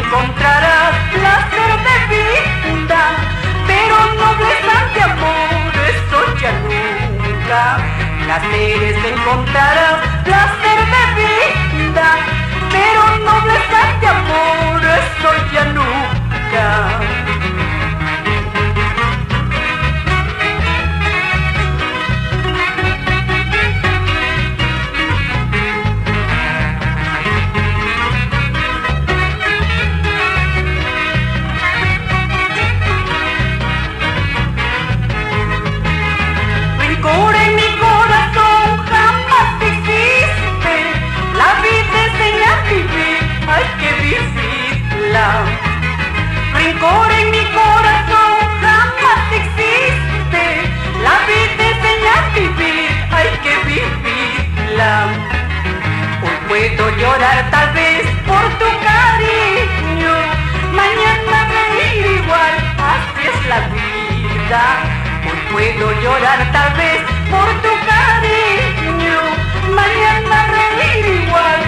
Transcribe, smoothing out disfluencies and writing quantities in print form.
encontrarás placer de vida, pero nobles ante amor, eso ya nunca. Placeres encontrarás, placer de vida, pero nobles ante amor, eso ya nunca. Rencor en mi corazón jamás existe. La vida enseña a vivir, hay que vivirla. Rencor en mi corazón jamás existe. La vida enseña a vivir, hay que vivirla. Hoy puedo llorar tal vez por tu cariño, mañana reír igual, así es la vida. Hoy puedo llorar tal vez por tu cariño, mañana reír igual,